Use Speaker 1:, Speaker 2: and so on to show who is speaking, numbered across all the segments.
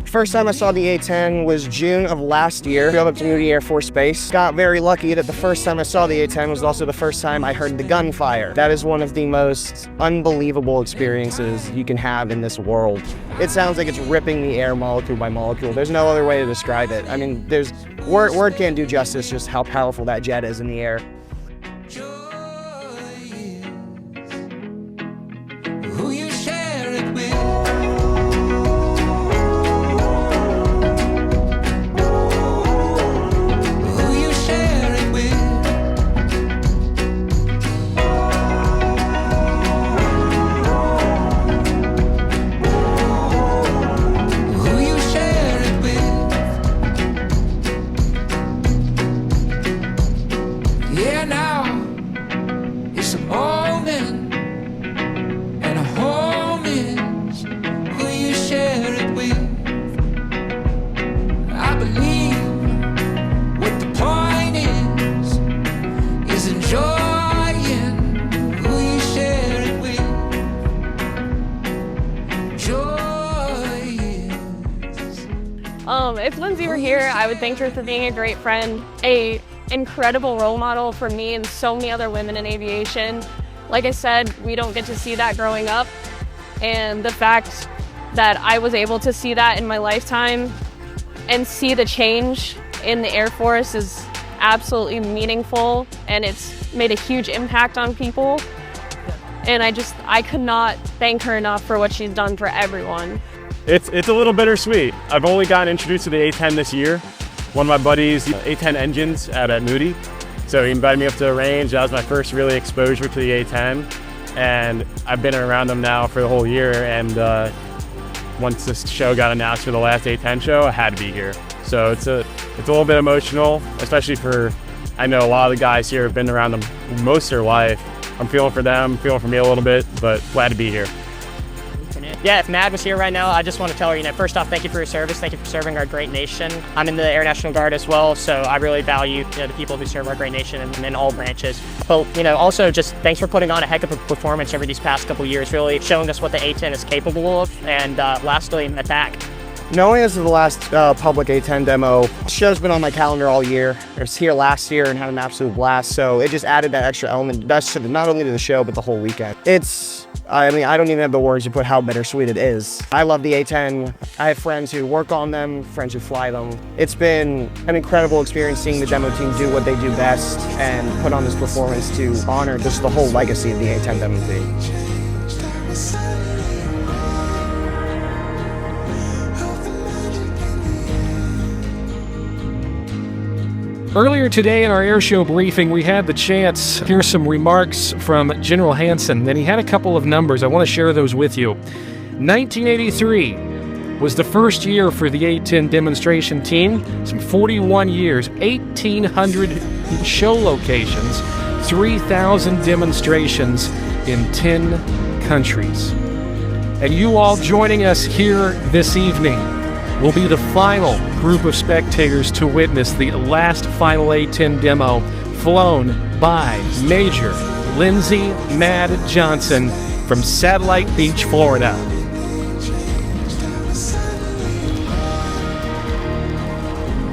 Speaker 1: First time I saw the A-10 was June of last year. Drove up to Moody Air Force Base. Got very lucky that the first time I saw the A-10 was also the first time I heard the gunfire. That is one of the most unbelievable experiences you can have in this world. It sounds like it's ripping the air molecule by molecule. There's no other way to describe it. I mean, word can't do justice just how powerful that jet is in the air.
Speaker 2: If Lindsay were here, I would thank her for being a great friend, an incredible role model for me and so many other women in aviation. Like I said, we don't get to see that growing up, and the fact that I was able to see that in my lifetime and see the change in the Air Force is absolutely meaningful, and it's made a huge impact on people. And I could not thank her enough for what she's done for everyone.
Speaker 3: It's a little bittersweet. I've only gotten introduced to the A-10 this year. One of my buddies, A-10 engines out at Moody. So he invited me up to the range. That was my first really exposure to the A-10. And I've been around them now for the whole year. And once this show got announced for the last A-10 show, I had to be here. So it's a little bit emotional, especially I know a lot of the guys here have been around them most of their life. I'm feeling for them, feeling for me a little bit, but glad to be here.
Speaker 4: Yeah, if Mad was here right now, I just want to tell her, first off, thank you for your service. Thank you for serving our great nation. I'm in the Air National Guard as well, so I really value the people who serve our great nation in all branches. But also just thanks for putting on a heck of a performance over these past couple years, really showing us what the A-10 is capable of, and lastly, attack.
Speaker 1: Knowing this is the last public A-10 demo, the show's been on my calendar all year. I was here last year and had an absolute blast, so it just added that extra element, not only to the show, but the whole weekend. I don't even have the words to put how bittersweet it is. I love the A-10. I have friends who work on them, friends who fly them. It's been an incredible experience seeing the demo team do what they do best and put on this performance to honor just the whole legacy of the A-10 demo team.
Speaker 5: Earlier today in our Airshow briefing, we had the chance to hear some remarks from General Hansen, and he had a couple of numbers. I want to share those with you. 1983 was the first year for the A-10 demonstration team. Some 41 years, 1,800 show locations, 3,000 demonstrations in 10 countries. And you all joining us here this evening will be the final group of spectators to witness the last final A-10 demo flown by Major Lindsay Mad Johnson from Satellite Beach, Florida.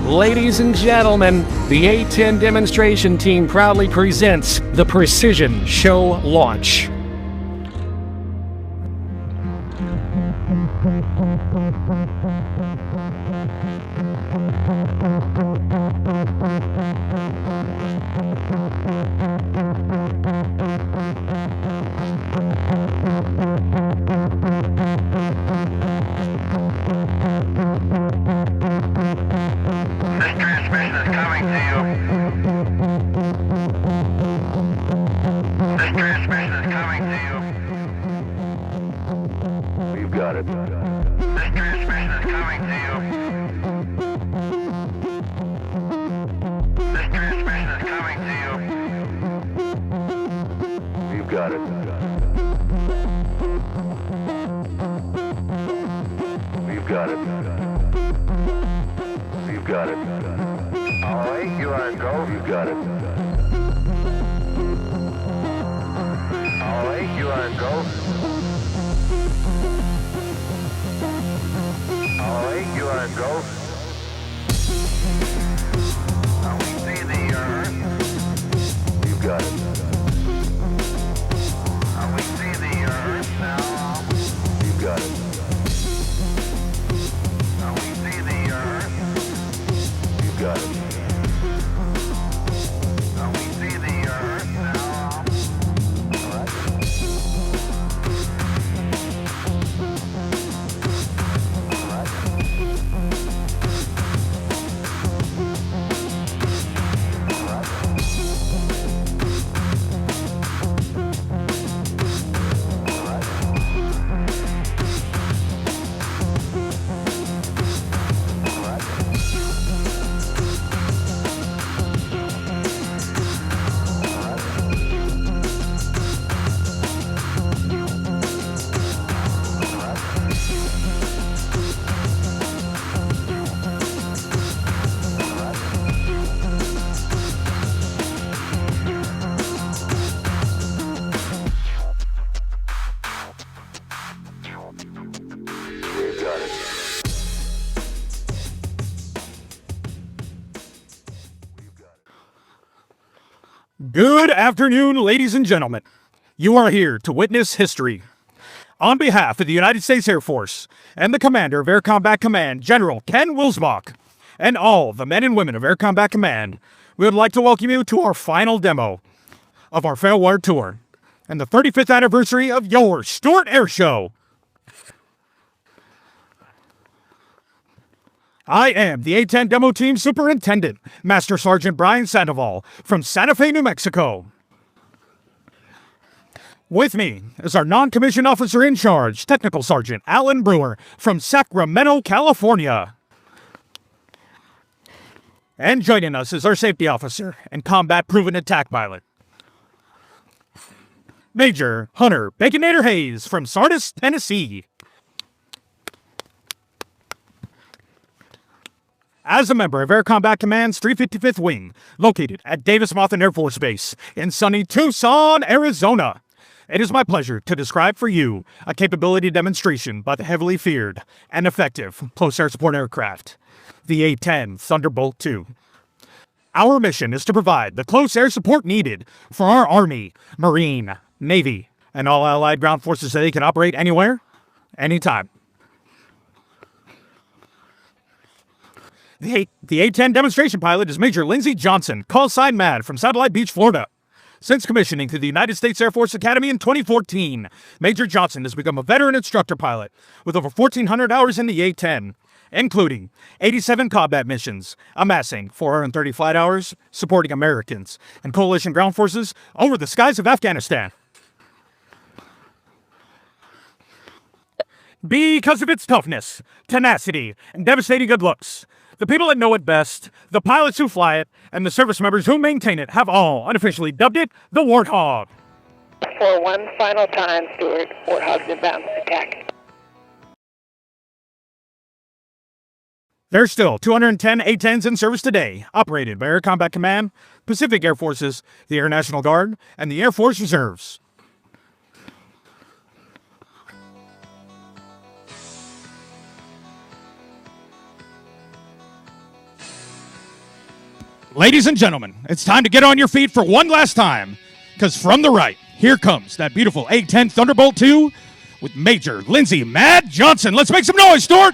Speaker 5: Ladies and gentlemen, the A-10 demonstration team proudly presents the Precision Show launch.
Speaker 6: Got it. This transmission is coming to you. This transmission is coming to you. You've got it. We've got it. We've got it. All right, you are go. You've got it. All right, you are go. All right, you are
Speaker 7: afternoon, ladies and gentlemen. You are here to witness history. On behalf of the United States Air Force and the commander of Air Combat Command, General Ken Wilsbach, and all the men and women of Air Combat Command, we would like to welcome you to our final demo of our farewell tour and the 35th anniversary of your Stuart Airshow. I am the A-10 Demo Team Superintendent, Master Sergeant Brian Sandoval from Santa Fe, New Mexico. With me is our non-commissioned officer in charge, Technical Sergeant Alan Brewer from Sacramento, California. And joining us is our safety officer and combat-proven attack pilot, Major Hunter Baconator Hayes from Sardis, Tennessee. As a member of Air Combat Command's 355th Wing, located at Davis-Monthan Air Force Base in sunny Tucson, Arizona, it is my pleasure to describe for you a capability demonstration by the heavily feared and effective close air support aircraft, the A-10 Thunderbolt II. Our mission is to provide the close air support needed for our Army, Marine, Navy, and all allied ground forces so they can operate anywhere, anytime. The A-10 demonstration pilot is Major Lindsay Johnson, call sign MAD, from Satellite Beach, Florida. Since commissioning to the United States Air Force Academy in 2014, Major Johnson has become a veteran instructor pilot with over 1,400 hours in the A-10, including 87 combat missions, amassing 430 flight hours, supporting Americans and coalition ground forces over the skies of Afghanistan. Because of its toughness, tenacity, and devastating good looks, the people that know it best, the pilots who fly it, and the service members who maintain it have all unofficially dubbed it the Warthog.
Speaker 8: For one final time, Stuart, Warthog's inbound attack.
Speaker 7: There's still 210 A-10s in service today, operated by Air Combat Command, Pacific Air Forces, the Air National Guard, and the Air Force Reserves. Ladies and gentlemen, it's time to get on your feet for one last time, because from the right, here comes that beautiful A-10 Thunderbolt II with Major Lindsay Mad Johnson. Let's make some noise, Stuart!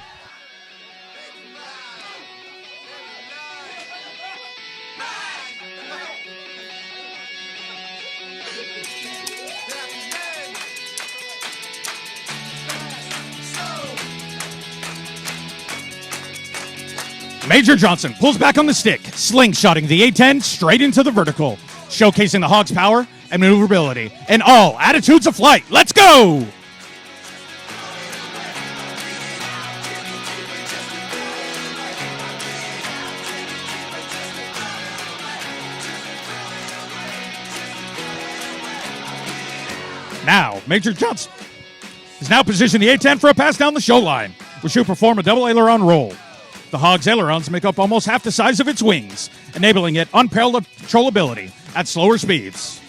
Speaker 7: Major Johnson pulls back on the stick, slingshotting the A-10 straight into the vertical, showcasing the Hog's power and maneuverability in all attitudes of flight. Let's go! Now, Major Johnson is now positioned the A-10 for a pass down the show line, which will perform a double aileron roll. The Hog's ailerons make up almost half the size of its wings, enabling it unparalleled controllability at slower speeds.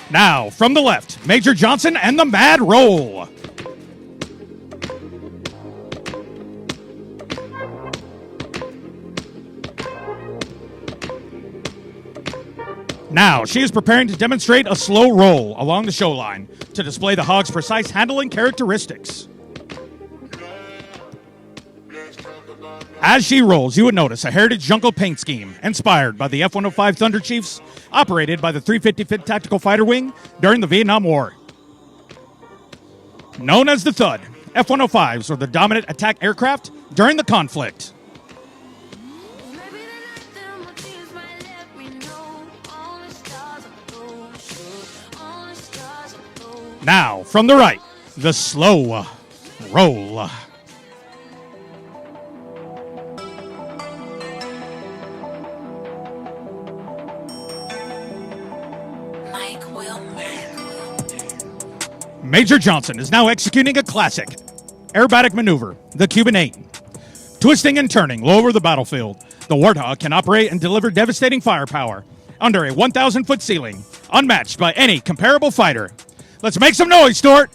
Speaker 7: Now, from the left, Major Johnson and the Mad Roll. Now, she is preparing to demonstrate a slow roll along the show line to display the Hog's precise handling characteristics. As she rolls, you would notice a heritage jungle paint scheme inspired by the F-105 Thunder Chiefs, operated by the 355th Tactical Fighter Wing during the Vietnam War. Known as the Thud, F-105s were the dominant attack aircraft during the conflict. Now, from the right, the slow roll. Major Johnson is now executing a classic aerobatic maneuver, the Cuban 8. Twisting and turning low over the battlefield, the Warthog can operate and deliver devastating firepower under a 1,000-foot ceiling, unmatched by any comparable fighter. Let's make some noise, Stuart!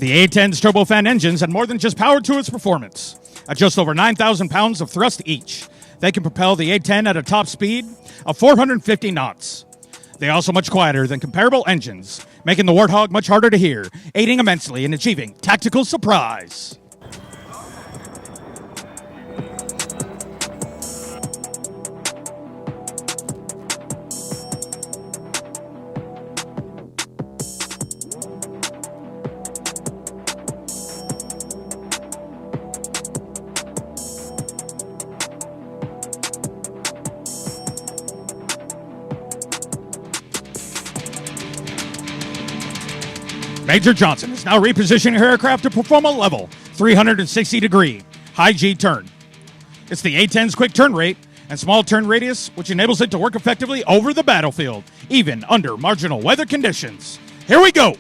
Speaker 7: The A-10's turbofan engines had more than just power to its performance. At just over 9,000 pounds of thrust each, they can propel the A-10 at a top speed of 450 knots. They are also much quieter than comparable engines, making the Warthog much harder to hear, aiding immensely in achieving tactical surprise. Major Johnson is now repositioning her aircraft to perform a level 360-degree high G turn. It's the A-10's quick turn rate and small turn radius, which enables it to work effectively over the battlefield, even under marginal weather conditions. Here we go!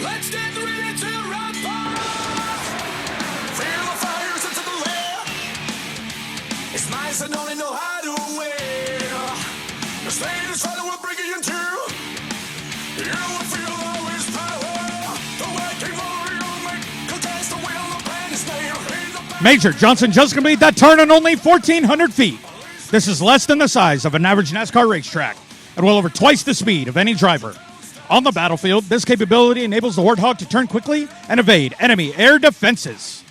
Speaker 9: Let's get ready to rock on! Feel the fires into the lair. It's nice and only know how to win. The state is trying to bring you into. You will feel always power. The working warrior make against the will. The plan is there.
Speaker 7: Major Johnson just completed that turn on only 1,400 feet. This is less than the size of an average NASCAR racetrack and well over twice the speed of any driver. On the battlefield, this capability enables the Warthog to turn quickly and evade enemy air defenses.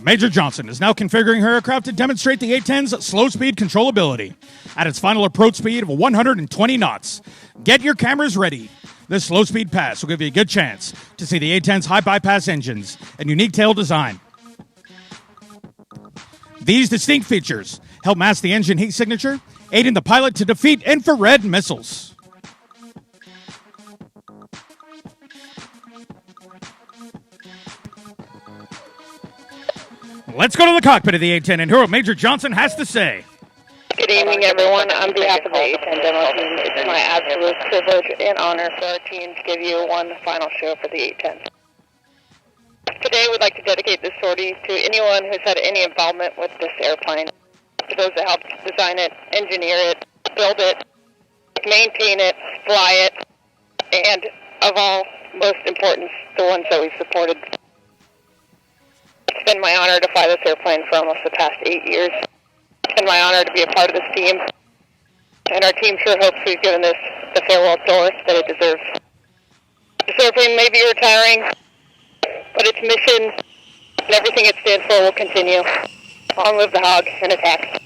Speaker 7: Major Johnson is now configuring her aircraft to demonstrate the A-10's slow speed controllability at its final approach speed of 120 knots. Get your cameras ready. This slow speed pass will give you a good chance to see the A-10's high bypass engines and unique tail design. These distinct features help mask the engine heat signature, aiding the pilot to defeat infrared missiles. Let's go to the cockpit of the A-10 and hear what Major Johnson has to say.
Speaker 8: Good evening, everyone. On behalf of the A-10 demo team, it's my absolute privilege and honor for our team to give you one final show for the A-10. Today, we'd like to dedicate this sortie to anyone who's had any involvement with this airplane. To those that helped design it, engineer it, build it, maintain it, fly it, and of all, most important, the ones that we've supported. It's been my honor to fly this airplane for almost the past 8 years. It's been my honor to be a part of this team, and our team sure hopes we've given this the farewell tour that it deserves. This airplane may be retiring, but its mission and everything it stands for will continue. Long live the hog and attack.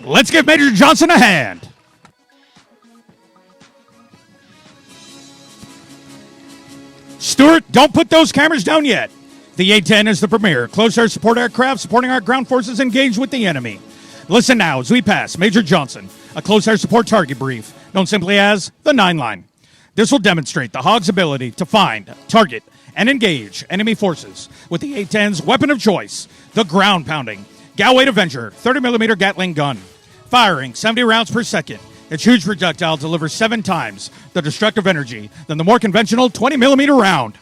Speaker 7: Let's give Major Johnson a hand. Stuart, don't put those cameras down yet. The A-10 is the premier close air support aircraft supporting our ground forces engaged with the enemy. Listen now as we pass Major Johnson, a close air support target brief, known simply as the 9 line. This will demonstrate the Hog's ability to find, target, and engage enemy forces with the A-10's weapon of choice, the ground-pounding Galway Avenger 30mm Gatling gun. Firing 70 rounds per second, its huge projectile delivers 7 times the destructive energy than the more conventional 20mm round.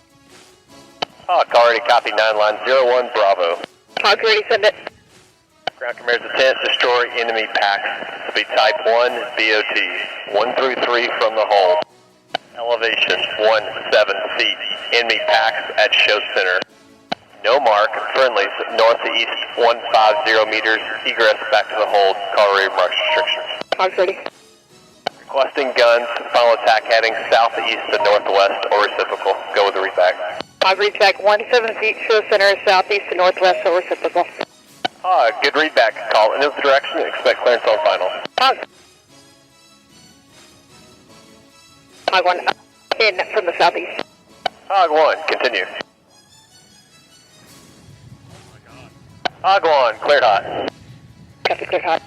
Speaker 10: Hawk already copied 9 line 01 Bravo.
Speaker 8: Hog ready, send it.
Speaker 10: Ground commanders attempt to destroy enemy packs. Speed type 1 BOT. 1 through 3 from the hull. Elevation 17 feet. Enemy packs at show center. No mark. Friendlies north to east 150 meters. Egress back to the hold. Car rear marks restrictions.
Speaker 8: Hog's ready.
Speaker 10: Requesting guns. Final attack heading southeast to northwest or reciprocal. Go with the read back.
Speaker 8: Hog read back 17 feet. Show center southeast to northwest or reciprocal.
Speaker 10: Good read back. Call in this direction. Expect clearance on final.
Speaker 8: Hog. Hog 1 in from the southeast.
Speaker 10: Hog 1, continue. Hog 1, cleared hot.
Speaker 8: Copy, cleared hot.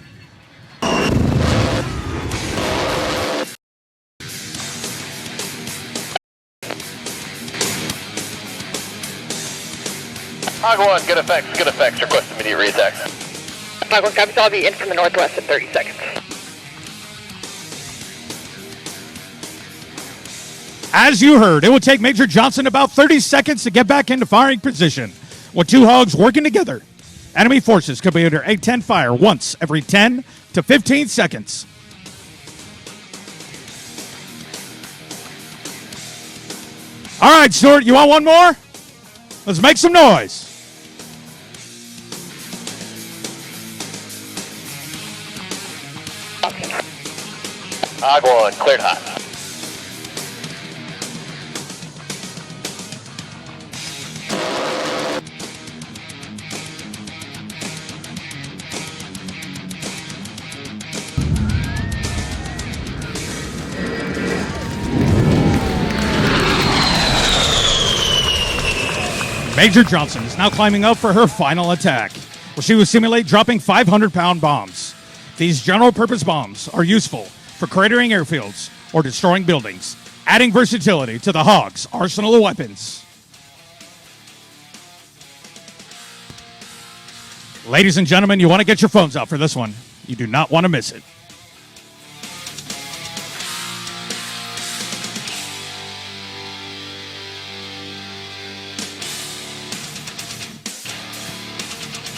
Speaker 10: Hog 1, good effects, request immediate reattack.
Speaker 8: Hog 1, copies, I'll be in from the northwest in 30 seconds.
Speaker 7: As you heard, it will take Major Johnson about 30 seconds to get back into firing position. With two hogs working together, enemy forces could be under A-10 fire once every 10 to 15 seconds. All right, Stuart, you want one more? Let's make some noise.
Speaker 10: Hog 1, cleared hot.
Speaker 7: Major Johnson is now climbing up for her final attack, where she will simulate dropping 500-pound bombs. These general-purpose bombs are useful for cratering airfields or destroying buildings, adding versatility to the Hog's arsenal of weapons. Ladies and gentlemen, you want to get your phones out for this one. You do not want to miss it.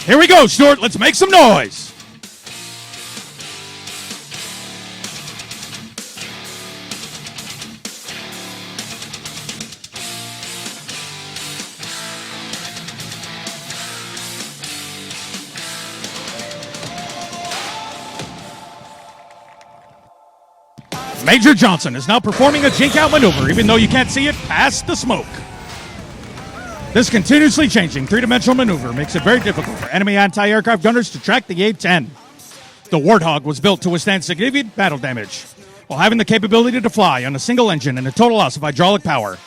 Speaker 7: Here we go, Stuart. Let's make some noise. Major Johnson is now performing a jink-out maneuver, even though you can't see it past the smoke. This continuously changing three-dimensional maneuver makes it very difficult for enemy anti-aircraft gunners to track the A-10. The Warthog was built to withstand significant battle damage, while having the capability to fly on a single engine and a total loss of hydraulic power.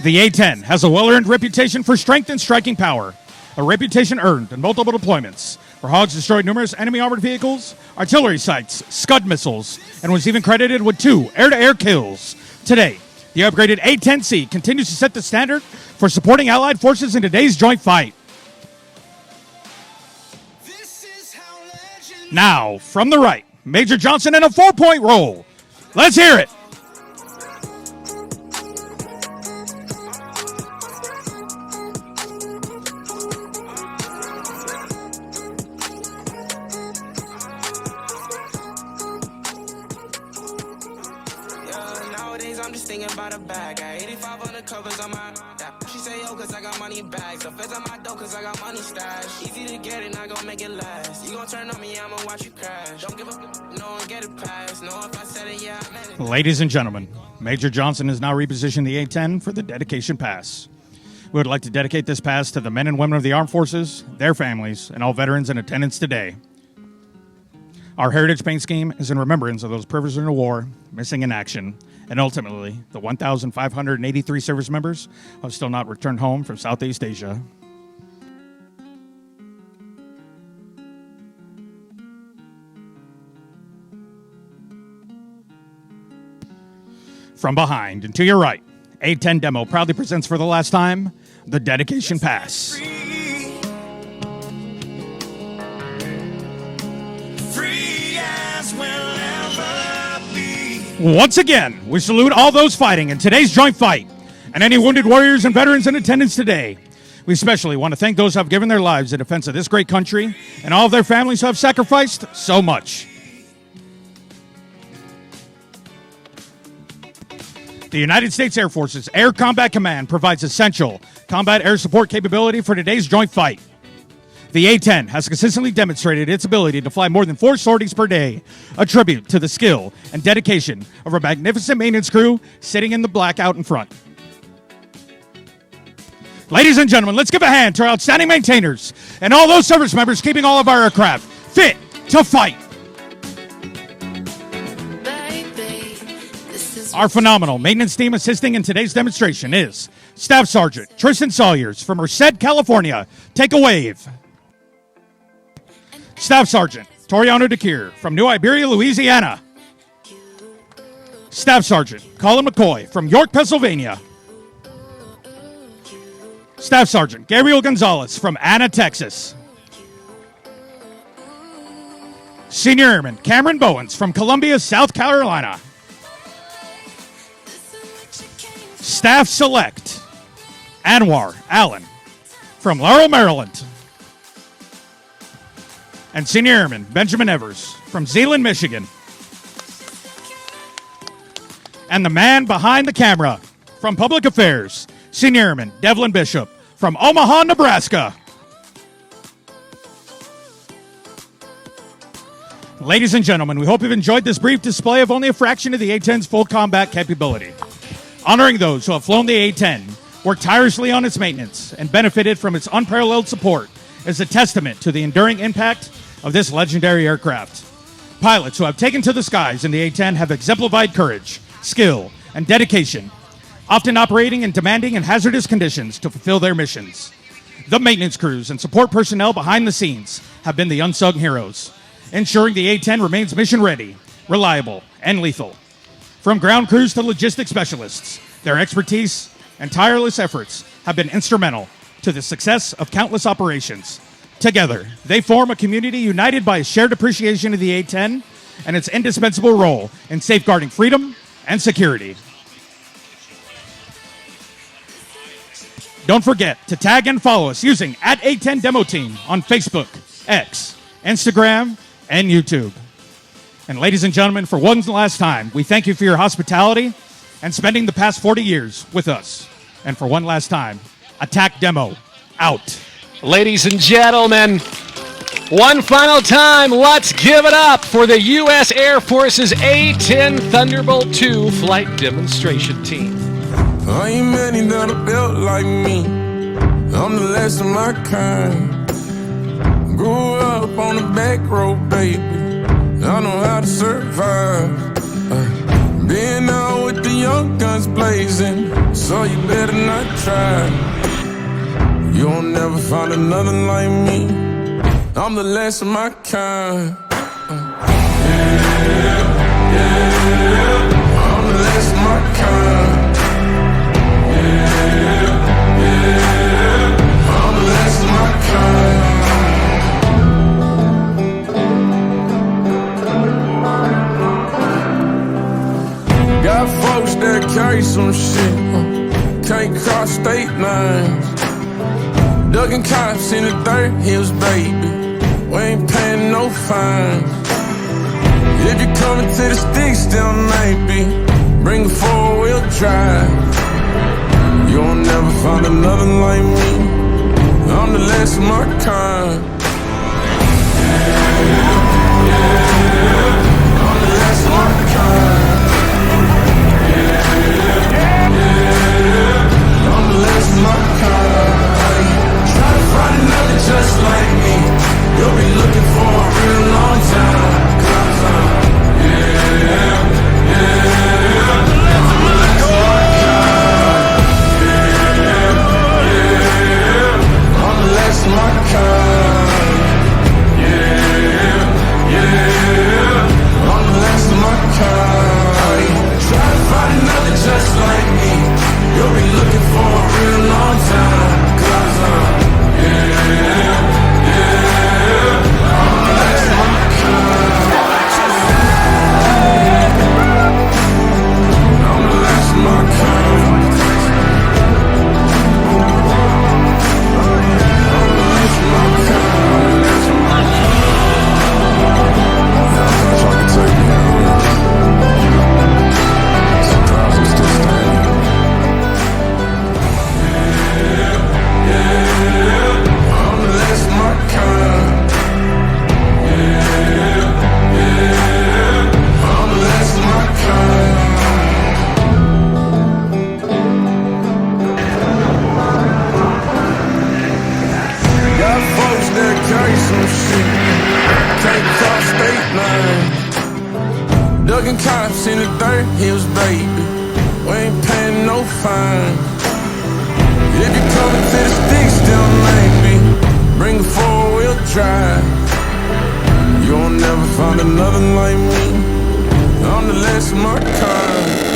Speaker 7: The A-10 has a well-earned reputation for strength and striking power, a reputation earned in multiple deployments, where Hogs destroyed numerous enemy armored vehicles, artillery sites, Scud missiles, and was even credited with 2 air-to-air kills. Today, the upgraded A-10C continues to set the standard for supporting Allied forces in today's joint fight. Now, from the right, Major Johnson in a 4-point roll. Let's hear it.
Speaker 9: I'm just thinking about a bag. Got 85 on the covers on my. She say, yo, cause I got money bags. The feds on my dough, cause I got money stash. Easy to get it, not gonna make it last. You gon' turn on me, I'ma watch you crash. Don't give a no one get it past. No, if I said it, yeah, I meant it.
Speaker 7: Ladies and gentlemen, Major Johnson has now repositioned the A-10 for the dedication pass. We would like to dedicate this pass to the men and women of the armed forces, their families, and all veterans in attendance today. Our Heritage Paint Scheme is in remembrance of those prisoners of war, missing in action, and ultimately, the 1,583 service members who have still not returned home from Southeast Asia. From behind and to your right, A-10 Demo proudly presents for the last time the Dedication Pass.
Speaker 9: Free as we'll ever be.
Speaker 7: Once again, we salute all those fighting in today's joint fight and any wounded warriors and veterans in attendance today. We especially want to thank those who have given their lives in defense of this great country and all of their families who have sacrificed so much. The United States Air Force's Air Combat Command provides essential combat air support capability for today's joint fight. The A-10 has consistently demonstrated its ability to fly more than 4 sorties per day, a tribute to the skill and dedication of our magnificent maintenance crew sitting in the black out in front. Ladies and gentlemen, let's give a hand to our outstanding maintainers and all those service members keeping all of our aircraft fit to fight. Our phenomenal maintenance team assisting in today's demonstration is Staff Sergeant Tristan Sawyers from Merced, California. Take a wave. Staff Sergeant Toriano DeKeer from New Iberia, Louisiana. Staff Sergeant Colin McCoy from York, Pennsylvania. Staff Sergeant Gabriel Gonzalez from Anna, Texas. Senior Airman Cameron Bowens from Columbia, South Carolina. Staff Select Anwar Allen from Laurel, Maryland. And Senior Airman Benjamin Evers from Zeeland, Michigan. And the man behind the camera from Public Affairs, Senior Airman Devlin Bishop from Omaha, Nebraska. Ladies and gentlemen, we hope you've enjoyed this brief display of only a fraction of the A-10's full combat capability. Honoring those who have flown the A-10, worked tirelessly on its maintenance, and benefited from its unparalleled support is a testament to the enduring impact of this legendary aircraft. Pilots who have taken to the skies in the A-10 have exemplified courage, skill, and dedication, often operating in demanding and hazardous conditions to fulfill their missions. The maintenance crews and support personnel behind the scenes have been the unsung heroes, ensuring the A-10 remains mission-ready, reliable, and lethal. From ground crews to logistics specialists, their expertise and tireless efforts have been instrumental to the success of countless operations. Together, they form a community united by a shared appreciation of the A-10 and its indispensable role in safeguarding freedom and security. Don't forget to tag and follow us using @A10 Demo Team on Facebook, X, Instagram, and YouTube. And ladies and gentlemen, for one last time, we thank you for your hospitality and spending the past 40 years with us. And for one last time, Attack Demo out.
Speaker 5: Ladies and gentlemen, one final time, let's give it up for the U.S. Air Force's A-10 Thunderbolt II flight demonstration team.
Speaker 9: I ain't many that are built like me. I'm the last of my kind. Grew up on the back road, baby. I know how to survive. Being out with the young guns blazing, so you better not try. You'll never find another like me. I'm the last of my kind. I'm the last of my kind. I'm the last of my kind. Got folks that carry some shit, can't cross state lines. Ducking cops in the dirt hills, baby. We ain't paying no fine. If you're coming to the sticks, still maybe bring a 4-wheel drive. You'll never find another like me. I'm the last of my kind. I'm the last of my kind. I'm the last of my kind. Try to find another just like me. You'll be looking for a real long time. 'Cause I'm the last of my kind. I'm the last of my kind. I'm the last of my kind. Try to find another just like me. You'll be looking for a real long time. 'Cause I'm the last of my kind. I'm the last of my kind. Ducking cops in the dirt hills, baby. We ain't paying no fine. If you're coming to the sticks, still maybe bring a 4-wheel drive. You'll never find another like me. I'm the last of my kind.